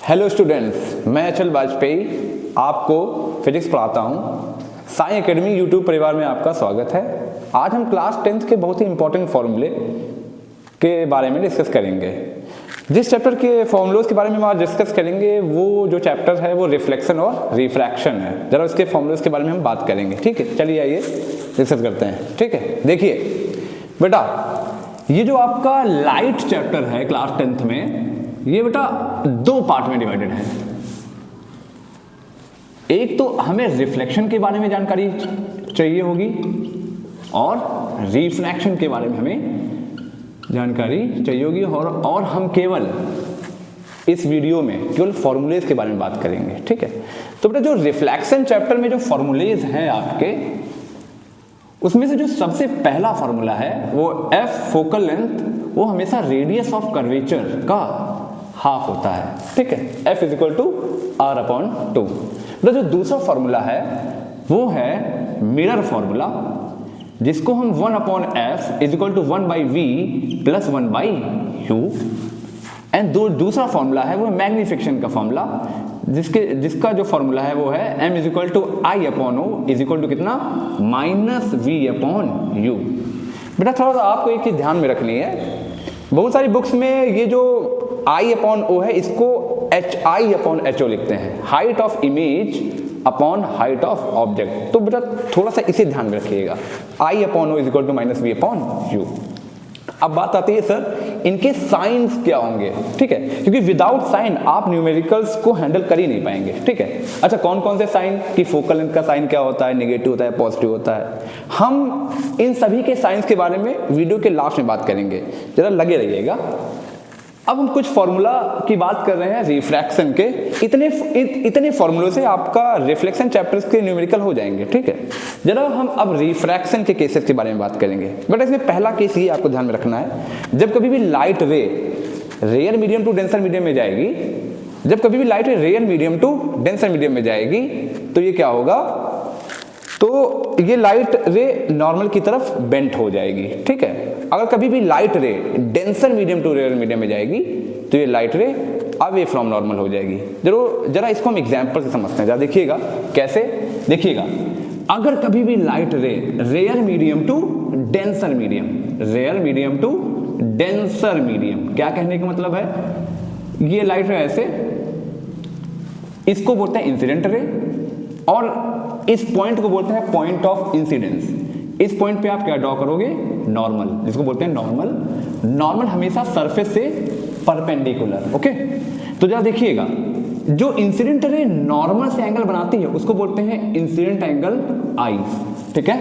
Hello students, मैं अचल वाजपेयी आपको फिजिक्स पढ़ाता हूँ। साई एकेडमी यूट्यूब परिवार में आपका स्वागत है। आज हम क्लास 10th के बहुत ही इंपॉर्टेंट फॉर्मूले के बारे में डिस्कस करेंगे। जिस चैप्टर के फॉर्मूलोज के बारे में हम आज डिस्कस करेंगे वो जो चैप्टर है वो रिफ्लेक्शन और रिफ्रैक्शन है। जरा उसके फॉर्मूलोज के बारे में हम बात करेंगे, ठीक है। चलिए आइए डिस्कस करते हैं, ठीक है। देखिए बेटा, ये जो आपका लाइट चैप्टर है क्लास 10th में, ये बेटा दो पार्ट में डिवाइडेड है। एक तो हमें रिफ्लेक्शन के बारे में जानकारी चाहिए होगी और रिफ्रैक्शन के बारे में हमें जानकारी चाहिए होगी, और हम केवल इस वीडियो में केवल फॉर्मूलेज के बारे में बात करेंगे, ठीक है। तो बेटा जो रिफ्लेक्शन चैप्टर में जो फॉर्मूलेज हैं आपके, उसमें से जो सबसे पहला फॉर्मूला है वो एफ फोकल लेंथ, वो हमेशा रेडियस ऑफ कर्वेचर का हाफ होता है, ठीक है। F is equal to R upon 2। तो जो दूसरा फॉर्मूला है वो है मिरर फॉर्मूला, जिसको हम 1 upon F is equal to 1 by V plus 1 by U. And दूसरा फॉर्मूला है वो मैग्निफिकेशन का फॉर्मूला, जिसका जो फॉर्मूला है वो है m is equal to I upon O is equal to कितना, माइनस वी अपॉन यू। बेटा थोड़ा सा आपको एक चीज ध्यान में रखनी है, बहुत सारी बुक्स में ये जो I अपॉन ओ है इसको HI अपॉन HO लिखते हैं, height of image upon height of object. तो बेटा थोड़ा सा इसे ध्यान में रखिएगा, I upon O is equal to minus V upon U. अब बात आती है सर इनके साइंस क्या होंगे, ठीक है, क्योंकि विदाउट साइन आप न्यूमेरिकल्स को हैंडल कर ही नहीं पाएंगे, ठीक है। अच्छा, कौन कौन से साइन की फोकल लेंथ का साइन क्या होता है, नेगेटिव होता है, पॉजिटिव होता है, हम इन सभी के साइंस के बारे में वीडियो के लास्ट में बात करेंगे, जरा लगे रहिएगा। अब हम कुछ फॉर्मूला की बात कर रहे हैं रिफ्रैक्शन के। इतने फॉर्मूलों से आपका रिफ्लेक्शन चैप्टर्स के न्यूमेरिकल हो जाएंगे, ठीक है। जरा हम अब रिफ्रैक्शन के केसेस के बारे में बात करेंगे। बट इसमें पहला केस ये आपको ध्यान में रखना है, जब कभी भी light ray rarer medium to denser medium में जाएगी, जब कभी भी light ray rarer medium to denser medium में जाएगी तो ये क्या होगा, तो ये लाइट रे नॉर्मल की तरफ बेंट हो जाएगी, ठीक है। अगर कभी भी light ray denser medium to rarer medium में जाएगी तो ये लाइट रे अवे फ्रॉम नॉर्मल हो जाएगी। जरा इसको हम एग्जांपल से समझते हैं, जरा देखिएगा कैसे। देखिएगा, अगर कभी भी light ray rarer medium to denser medium, rarer medium to denser medium, क्या कहने का मतलब है, ये लाइट रे ऐसे, इसको बोलते हैं इंसिडेंट रे, और इस पॉइंट को बोलते हैं पॉइंट ऑफ इंसिडेंस। इस पॉइंट पे आप क्या ड्रॉ करोगे, नॉर्मल, जिसको बोलते हैं नॉर्मल। नॉर्मल हमेशा सरफेस से परपेंडिकुलर, ओके। तो जरा देखिएगा, जो इंसिडेंट रे नॉर्मल से एंगल बनाती है उसको बोलते हैं इंसिडेंट एंगल आई, ठीक है।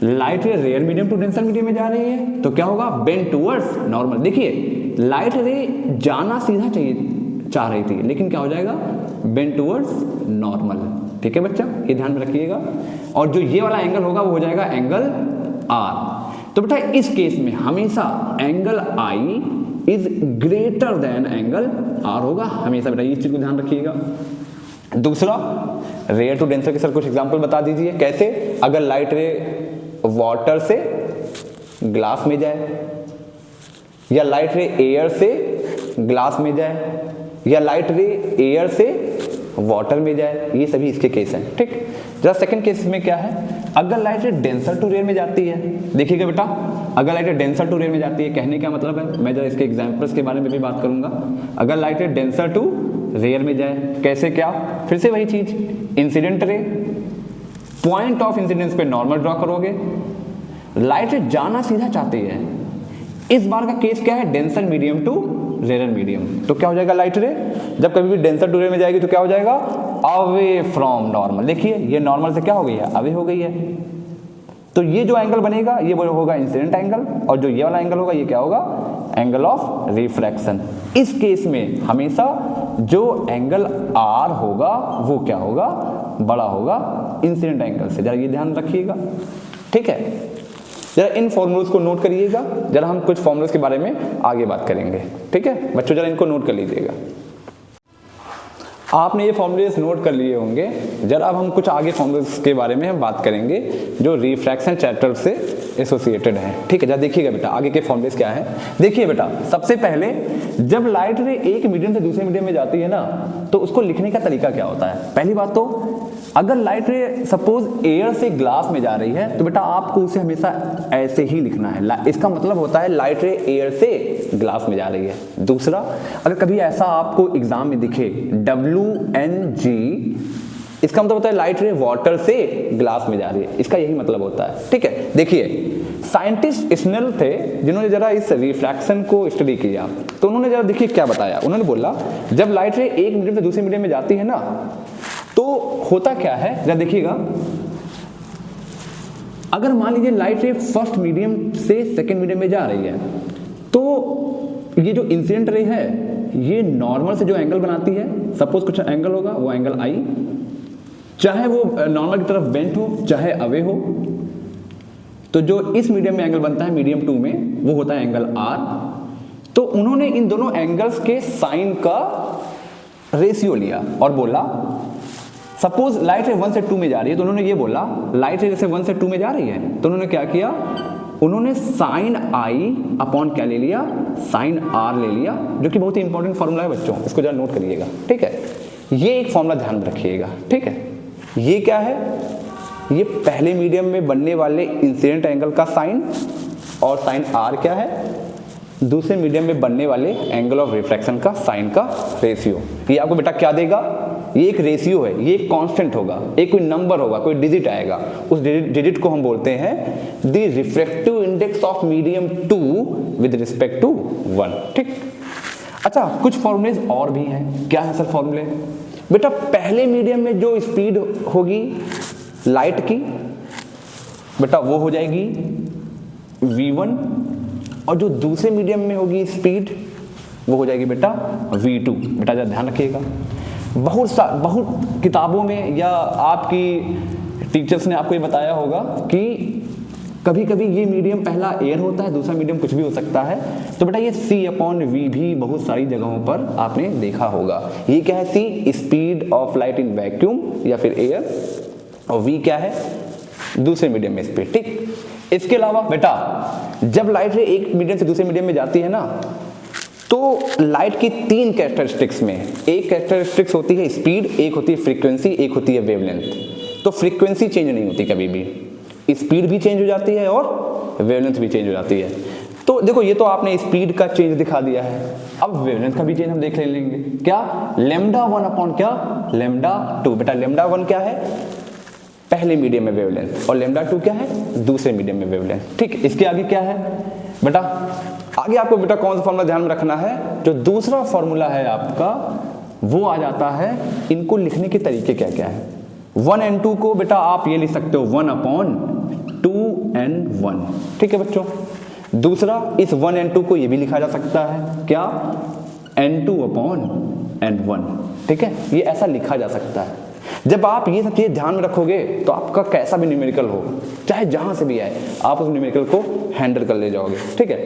Light ray rarer medium to denser medium में जा रही है तो क्या होगा, बेंड टूवर्ड्स नॉर्मल। देखिए लाइट रे जाना सीधा चाह रही थी, लेकिन क्या हो जाएगा, बेंड टूवर्ड्स नॉर्मल, ठीक है बच्चा, ये ध्यान में रखिएगा। और जो ये वाला एंगल होगा वो हो जाएगा एंगल आर। तो बेटा इस केस में हमेशा angle I is greater than angle R होगा, हमेशा बेटा इस चीज को ध्यान रखिएगा। दूसरा, रेयर टू डेंसर के सर कुछ एग्जांपल बता दीजिए, कैसे। अगर लाइट रे वाटर से ग्लास में जाए, या लाइट रे एयर से ग्लास में जाए, या लाइट रे एयर से वाटर में जाए, ये सभी इसके केस हैं, ठीक। जरा सेकंड केस में क्या है, अगर light ray denser to rare में जाती है, देखिएगा बेटा, अगर light ray denser to rare में जाती है, कहने का मतलब है, मैं जरा इसके एग्जांपल्स के बारे में भी बात करूंगा। अगर light ray denser to rare में जाए, कैसे, क्या, फिर से वही चीज, incident ray, point of incidence पे नॉर्मल ड्रॉ करोगे। लाइट रे जाना सीधा चाहती है, इस बार का केस क्या है, denser medium to rarer medium, तो क्या हो जाएगा, लाइट रे जब कभी भी डेंसर टू रेयर में जाएगी तो क्या हो जाएगा, अवे फ्रॉम नॉर्मल। देखिए ये नॉर्मल से क्या हो गई है, अवे हो गई है। तो ये जो एंगल बनेगा ये होगा इंसिडेंट एंगल, और जो ये वाला एंगल होगा ये क्या होगा, एंगल ऑफ रिफ्रैक्शन। इस केस में हमेशा जो एंगल आर होगा वो क्या होगा, बड़ा होगा इंसिडेंट एंगल से, जरा ये ध्यान रखिएगा, ठीक है। जरा इन फॉर्मूल्स को नोट करिएगा, जरा हम कुछ फॉर्मूल्स के बारे में आगे बात करेंगे, ठीक है बच्चों, जरा इनको नोट कर लीजिएगा। आपने ये फॉर्मूलेस नोट कर लिए होंगे, जरा अब हम कुछ आगे फॉर्मूलेस के बारे में हम बात करेंगे जो रिफ्रैक्शन चैप्टर से एसोसिएटेड है। ठीक है, जरा देखिएगा बेटा आगे के फॉर्मूलेस क्या है। देखिए बेटा, सबसे पहले जब लाइट रे एक मीडियम से दूसरे मीडियम में जाती है ना, तो उसको लिखने का तरीका क्या होता है। पहली बात तो अगर लाइट रे सपोज एयर से ग्लास में जा रही है तो बेटा आपको उसे हमेशा ऐसे ही लिखना है। इसका मतलब होता है लाइट रे एयर से ग्लास में जा रही है। दूसरा, अगर कभी ऐसा आपको एग्जाम में दिखे WNG, इसका मतलब होता है लाइट रे वाटर से ग्लास में जा रही है, इसका यही मतलब होता है। ठीक है, देखिए साइंटिस्ट स्नेल थे जिन्होंने जरा इस रिफ्रैक्शन को स्टडी किया, तो उन्होंने जरा देखिए क्या बताया। उन्होंने बोला जब लाइट रे एक मीडियम से दूसरे मीडियम में जाती है ना, तो होता क्या है, जरा देखिएगा। अगर मान लीजिए लाइट रे फर्स्ट मीडियम से सेकेंड मीडियम में जा रही है, तो ये जो इंसिडेंट रे है ये नॉर्मल से जो एंगल बनाती है, सपोज कुछ एंगल होगा, वो एंगल I, चाहे वो नॉर्मल की तरफ बेंट हो चाहे अवे हो, तो जो इस मीडियम में एंगल बनता है मीडियम 2 में, वो होता है एंगल R। तो उन्होंने इन दोनों एंगल्स के साइन का रेशियो लिया और बोला सपोज लाइट रे 1 से 2 में जा रही है, तो उन्होंने ये बोला लाइट रे जैसे 1 से 2 में जा रही है, तो उन्होंने क्या किया, उन्होंने साइन I अपॉन क्या ले लिया, साइन R ले लिया, जो कि बहुत ही इंपॉर्टेंट फॉर्मूला है बच्चों, इसको जरा नोट करिएगा। ठीक है, ये एक फॉर्मूला ध्यान में रखिएगा। ठीक है, ये क्या है, ये पहले मीडियम में बनने वाले इंसिडेंट एंगल का साइन, और साइन R क्या है, दूसरे मीडियम में बनने वाले एंगल ऑफ रिफ्रैक्शन का साइन का रेशियो। ये आपको बेटा क्या देगा, ये एक रेशियो है, ये एक कांस्टेंट होगा, एक कोई नंबर होगा, कोई डिजिट आएगा, उस डिजिट को हम बोलते हैं the refractive index of medium 2 with respect to 1। ठीक, अच्छा कुछ फॉर्मूले और भी हैं। क्या है सर फॉर्मूले, बेटा पहले मीडियम में जो स्पीड होगी लाइट की, बेटा वो हो जाएगी v1, और जो दूसरे मीडियम में होगी स्पीड वो हो जाएगी बेटा v2। बेटा जरा ध्यान रखिएगा, बहुत किताबों में या आपकी टीचर्स ने आपको ये बताया होगा कि कभी कभी ये मीडियम पहला एयर होता है, दूसरा मीडियम कुछ भी हो सकता है, तो बेटा ये C/V भी बहुत सारी जगहों पर आपने देखा होगा। ये क्या है, C speed of light in vacuum या फिर एयर, और V क्या है, दूसरे मीडियम में स्पीड। ठीक, इसके अलावा बेटा जब लाइट रे एक मीडियम से दूसरे मीडियम में जाती है ना, तो लाइट की 3 कैरेक्टरिस्टिक्स में, एक कैरेक्टरिस्टिक्स होती है स्पीड, एक होती है फ्रीक्वेंसी, एक होती है वेवलेंथ। तो फ्रीक्वेंसी चेंज नहीं होती कभी भी, स्पीड भी चेंज हो जाती है और वेवलेंथ भी चेंज हो जाती है। तो देखो ये तो आपने स्पीड का चेंज दिखा दिया है, अब वेवलेंथ का भी चेंज हम देख लेंगे। क्या, λ1 अपॉन क्या, λ2। बेटा λ1 क्या है, पहले मीडियम में वेवलेंथ, और λ2 क्या है, दूसरे मीडियम में वेवलेंथ। ठीक, इसके आगे क्या है बेटा, आगे आपको बेटा कौन सा फॉर्मूला ध्यान में रखना है, जो दूसरा फॉर्मूला है आपका वो आ जाता है। इनको लिखने के तरीके क्या क्या है, 1 and 2 को बेटा आप ये लिख सकते हो 1/2n1। ठीक है बच्चों, दूसरा इस 1 and 2 को ये भी लिखा जा सकता है, क्या, n2/n1। ठीक है, ये ऐसा लिखा जा सकता है। जब आप ये सब चीजें ध्यान में रखोगे तो आपका कैसा भी न्यूमेरिकल हो, चाहे जहां से भी आए, आप उस न्यूमेरिकल को हैंडल कर ले जाओगे। ठीक है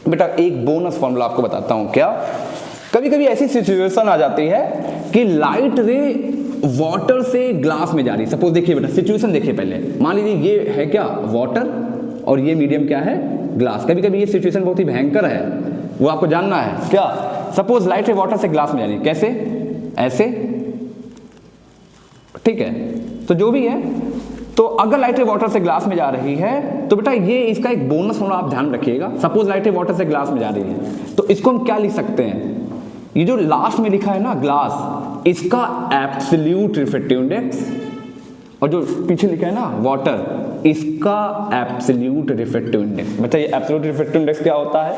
बेटा, एक बोनस फॉर्मूला आपको बताता हूं। क्या, कभी कभी ऐसी सिचुएशन आ जाती है कि लाइट रे वाटर से ग्लास में जा रही है। सपोज देखिए बेटा, सिचुएशन देखिए पहले, मान लीजिए ये है क्या, वाटर, और ये मीडियम क्या है, ग्लास। कभी कभी ये सिचुएशन बहुत ही भयंकर है, वो आपको जानना है। क्या, सपोज लाइट रे वाटर से ग्लास में जा रही है, कैसे, ऐसे। ठीक है, तो जो भी है, तो अगर लाइट रे वाटर से ग्लास में जा रही है तो बेटा ये इसका एक बोनस होना आप ध्यान रखिएगा। सपोज लाइट रे वाटर से ग्लास में जा रही है, तो इसको हम क्या लिख सकते हैं, ये जो लास्ट में लिखा है ना ग्लास, इसका एब्सोल्यूट रिफ्रैक्टिव इंडेक्स, और जो पीछे लिखा है ना वाटर, इसका एब्सोल्यूट रिफ्रैक्टिव इंडेक्स। बेटा ये एब्सोल्यूट रिफ्रैक्टिव इंडेक्स क्या होता है,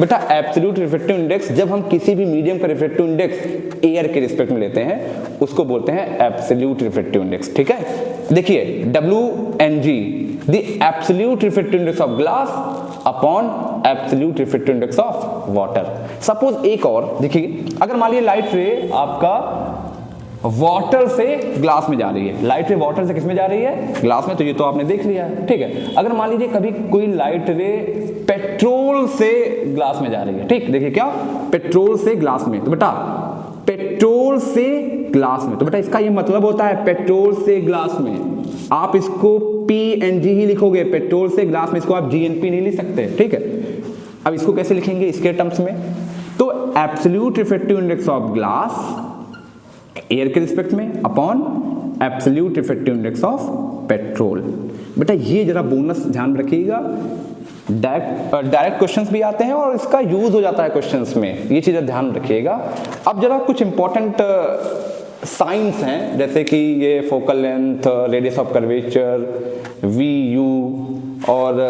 बेटा एब्सोल्यूट रिफ्रैक्टिव इंडेक्स जब हम किसी भी मीडियम का रिफ्रैक्टिव इंडेक्स एयर के रिस्पेक्ट में लेते हैं उसको बोलते हैं एब्सोल्यूट रिफ्रैक्टिव इंडेक्स। ठीक है, देखिए WNG, the absolute refractive index of glass upon absolute refractive index of water. Suppose एक और देखिए, अगर मान लीजिए लाइट रे आपका वाटर से ग्लास में जा रही है, लाइट रे वाटर से किस में जा रही है, ग्लास में, तो ये तो आपने देख लिया है। ठीक है, अगर मान लीजिए कभी कोई लाइट रे पेट्रोल से ग्लास में जा रही है, ठीक, देखिए क्या, पेट्रोल से ग्लास में, तो बेटा पेट्रोल से ग्लास में, तो बेटा इसका ये मतलब होता है पेट्रोल से ग्लास में आप इसको PNG ही लिखोगे, पेट्रोल से ग्लास में, इसको आप GNP नहीं लिख सकते, ठीक है। अब इसको कैसे लिखेंगे इसके टर्म्स में, तो absolute refractive index of glass air के रिस्पेक्ट में upon absolute refractive index of petrol. बेटा ये जरा बोनस ध्यान में रखिएगा, डायरेक्ट क्वेश्चंस भी आते हैं और इसका यूज हो जाता है क्वेश्चंस में, ये चीज़ें ध्यान रखिएगा। अब जरा कुछ इंपॉर्टेंट साइंस हैं, जैसे कि ये focal length, radius of curvature, VU और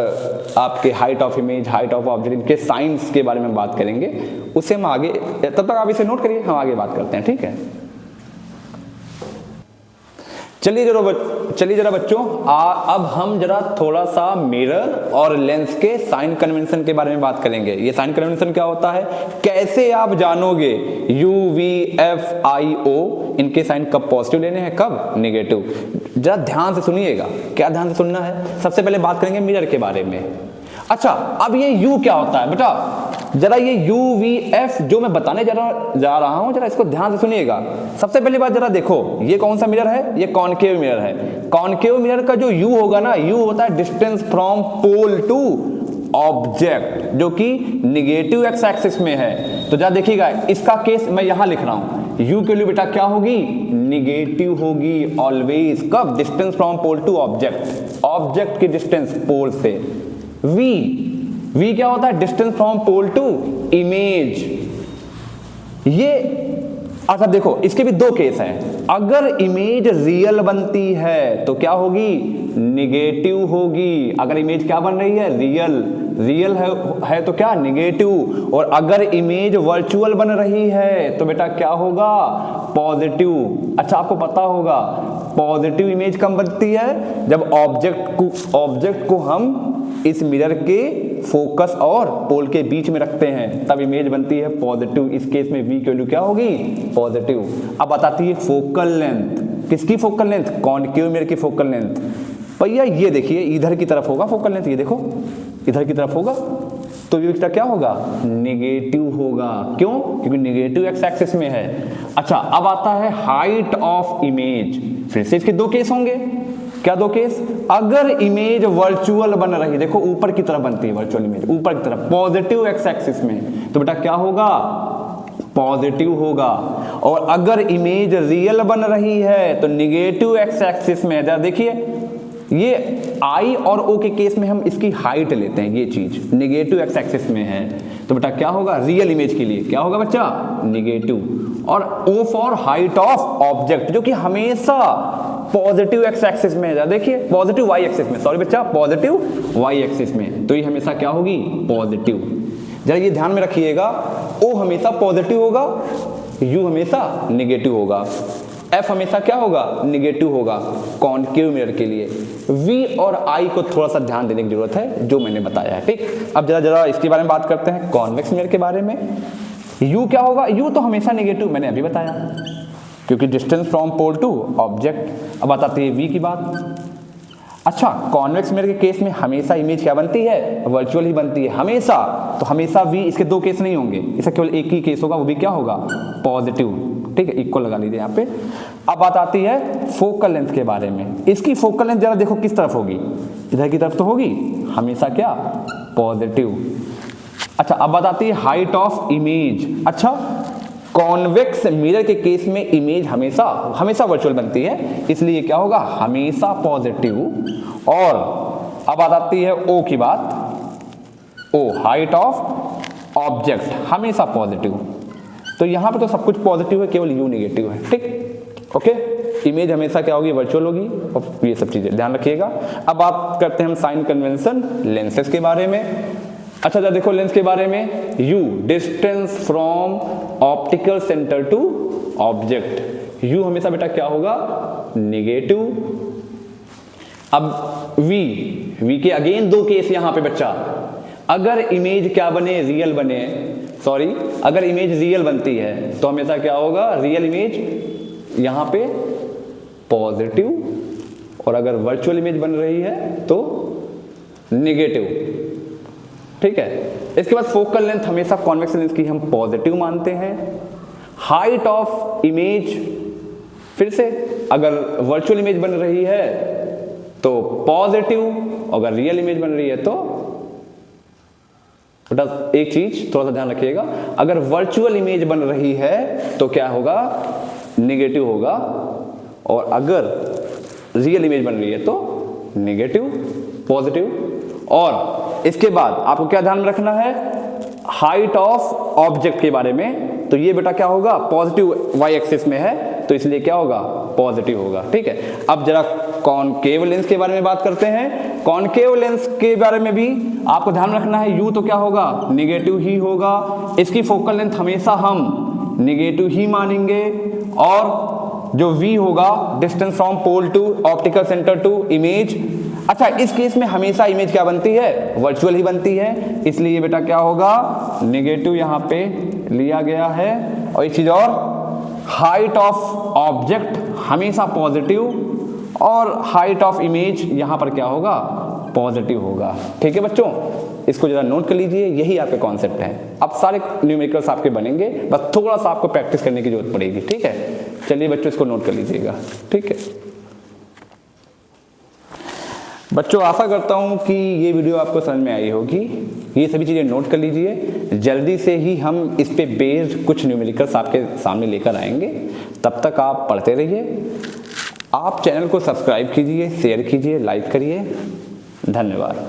आपके height of image, height of object, इनके साइंस के बारे में बात करेंगे। उससे हम आगे, तब तक आप इसे नोट करिए, हम आगे बात करते हैं, ठीक है। चलिए जरा बच्चों, अब हम जरा थोड़ा सा मिरर और लेंस के साइन कन्वेंशन के बारे में बात करेंगे। ये साइन कन्वेंशन क्या होता है, कैसे आप जानोगे U, V, F, I, O इनके साइन कब पॉजिटिव लेने हैं, कब नेगेटिव। जरा ध्यान से सुनिएगा, क्या ध्यान से सुनना है। सबसे पहले बात करेंगे मिरर के बारे में। अच्छा, अब ये U क्या होता है बेटा, जरा ये U, V, F जो मैं बताने जा रहा हूं, जरा इसको ध्यान से सुनिएगा। सबसे पहली बात जरा देखो, ये कौन सा मिरर है, ये कॉनकेव मिरर है। कॉनकेव मिरर का जो U होगा ना, U होता है distance from pole to object, जो कि निगेटिव एक्स एक्सिस में है। तो जरा देखिएगा, इसका केस मैं यहां लिख रहा हूं, U के लिए बेटा क्या होगी, निगेटिव होगी ऑलवेज। कब, distance from pole to object, object की डिस्टेंस पोल से। V क्या होता है, distance from pole to image. ये अच्छा देखो, इसके भी दो केस हैं। अगर इमेज रियल बनती है तो क्या होगी, निगेटिव होगी। अगर इमेज क्या बन रही है, रियल है तो क्या, निगेटिव। और अगर इमेज वर्चुअल बन रही है तो बेटा क्या होगा, पॉजिटिव। अच्छा आपको पता होगा पॉजिटिव इमेज कब बनती है, जब ऑब्जेक्ट को हम इस मिरर के फोकस और पोल के बीच में रखते हैं, तब इमेज बनती है पॉजिटिव। इस केस में V की वैल्यू क्या होगी, पॉजिटिव। अब बताती है फोकल लेंथ, किसकी फोकल लेंथ, कॉनकेव मिरर की फोकल लेंथ। भैया ये देखिए, इधर की तरफ होगा फोकल लेंथ, ये देखो इधर की तरफ होगा, तो ये क्या होगा, नेगेटिव होगा। क्यों, क्योंकि नेगेटिव एक्स एक्सिस में है। अच्छा अब आता है हाइट ऑफ इमेज। फिर से इसके दो केस होंगे, क्या दो केस, अगर इमेज वर्चुअल बन रही है, देखो ऊपर की तरफ बनती है वर्चुअल इमेज, ऊपर की तरफ पॉजिटिव एक्स एक्सिस में, तो बेटा क्या होगा, पॉजिटिव होगा। और अगर इमेज रियल बन रही है तो निगेटिव एक्स एक्सिस में। जरा देखिए, ये I और O के केस में हम इसकी हाइट लेते हैं, ये चीज निगेटिव एक्स एक्सिस में है, तो बेटा क्या होगा, रियल इमेज के लिए क्या होगा बच्चा, निगेटिव। और O for height of object, जो कि हमेशा पॉजिटिव एक्स एक्सिस में है। देखिए पॉजिटिव वाई एक्सिस में, सॉरी बच्चा, पॉजिटिव वाई एक्सिस में, तो ये हमेशा क्या होगी, पॉजिटिव। जरा ये ध्यान में रखिएगा, O हमेशा पॉजिटिव होगा, U हमेशा निगेटिव होगा, F हमेशा क्या होगा, निगेटिव होगा कॉनकेव मिरर के लिए। V और I को थोड़ा सा ध्यान देने की जरूरत है, जो मैंने बताया है, ठीक। अब जरा इसके बारे में बात करते हैं, कॉन्वेक्स मिरर के बारे में। U क्या होगा, U तो हमेशा निगेटिव, मैंने अभी बताया, क्योंकि distance from pole to object. अब आती है V की बात। अच्छा, कॉन्वेक्स मिरर के केस में हमेशा इमेज क्या बनती है, वर्चुअल ही बनती है हमेशा, तो हमेशा V, इसके दो केस नहीं होंगे, इसका केवल एक ही केस होगा, वो भी क्या होगा, पॉजिटिव, ठीक है, इक्वल लगा लीजिए यहाँ पे। अब बात आती है फोकल लेंथ के बारे में। इसकी फोकल लेंथ जरा देखो किस तरफ होगी, इधर की तरफ तो होगी, हमेशा क्या, पॉजिटिव। अच्छा अब बात आती है हाइट ऑफ इमेज। अच्छा, कॉन्वेक्स मिरर के केस में इमेज हमेशा वर्चुअल बनती है, इसलिए क्या होगा, हमेशा पॉजिटिव। और अब बात आती है O की बात, O हाइट ऑफ ऑब्जेक्ट, हमेशा पॉजिटिव। तो यहां पे तो सब कुछ पॉजिटिव है, केवल U नेगेटिव है, ठीक, ओके। इमेज हमेशा क्या होगी, वर्चुअल होगी, और ये सब चीजें ध्यान रखिएगा। अब बात करते हैं हम साइन कन्वेंशन लेंसेज के बारे में। अच्छा जरा देखो लेंस के बारे में, U distance from optical centre to object, U हमेशा बेटा क्या होगा, नेगेटिव। अब V के अगेन दो केस यहां पे बच्चा, अगर इमेज क्या बने, रियल बने, सॉरी अगर इमेज रियल बनती है तो हमेशा क्या होगा, रियल इमेज यहां पे पॉजिटिव, और अगर वर्चुअल इमेज बन रही है तो नेगेटिव, ठीक है। इसके बाद फोकल लेंथ हमेशा कॉन्वेक्स लेंस की हम पॉजिटिव मानते हैं। हाइट ऑफ इमेज, फिर से अगर वर्चुअल इमेज बन रही है तो पॉजिटिव, अगर रियल इमेज बन रही है तो बेटा एक चीज थोड़ा सा ध्यान रखिएगा, अगर वर्चुअल इमेज बन रही है तो क्या होगा, निगेटिव होगा, और अगर रियल इमेज बन रही है तो निगेटिव, पॉजिटिव। और इसके बाद आपको क्या ध्यान में रखना है, हाइट ऑफ ऑब्जेक्ट के बारे में, तो ये बेटा क्या होगा, पॉजिटिव वाई एक्सिस में है तो इसलिए क्या होगा, पॉजिटिव होगा। ठीक है, अब जरा कॉनकेव लेंस के बारे में बात करते हैं। कॉनकेव लेंस के बारे में भी आपको ध्यान रखना है, यू तो क्या होगा, निगेटिव ही होगा, इसकी फोकल लेंथ हमेशा हम निगेटिव ही मानेंगे, और जो v होगा distance from pole to optical centre to image. अच्छा, इस केस में हमेशा इमेज क्या बनती है, वर्चुअल ही बनती है, इसलिए बेटा क्या होगा, निगेटिव यहां पे लिया गया है। और एक चीज और, हाइट ऑफ ऑब्जेक्ट हमेशा पॉजिटिव, और हाइट ऑफ इमेज यहां पर क्या होगा, पॉजिटिव होगा। ठीक है बच्चों, इसको जरा नोट कर लीजिए, यही आपके कॉन्सेप्ट है। अब सारे न्यूमेरिकल्स आपके बनेंगे, बस थोड़ा सा आपको प्रैक्टिस करने की जरूरत पड़ेगी। ठीक है, चलिए बच्चों इसको नोट कर लीजिएगा। ठीक है बच्चों, आशा करता हूं कि ये वीडियो आपको समझ में आई होगी। ये सभी चीजें नोट कर लीजिए, जल्दी से ही हम इस पे बेस्ड कुछ न्यूमेरिकल्स आपके सामने लेकर आएंगे। तब तक आप पढ़ते रहिए, आप चैनल को सब्सक्राइब कीजिए, शेयर कीजिए, लाइक करिए। धन्यवाद।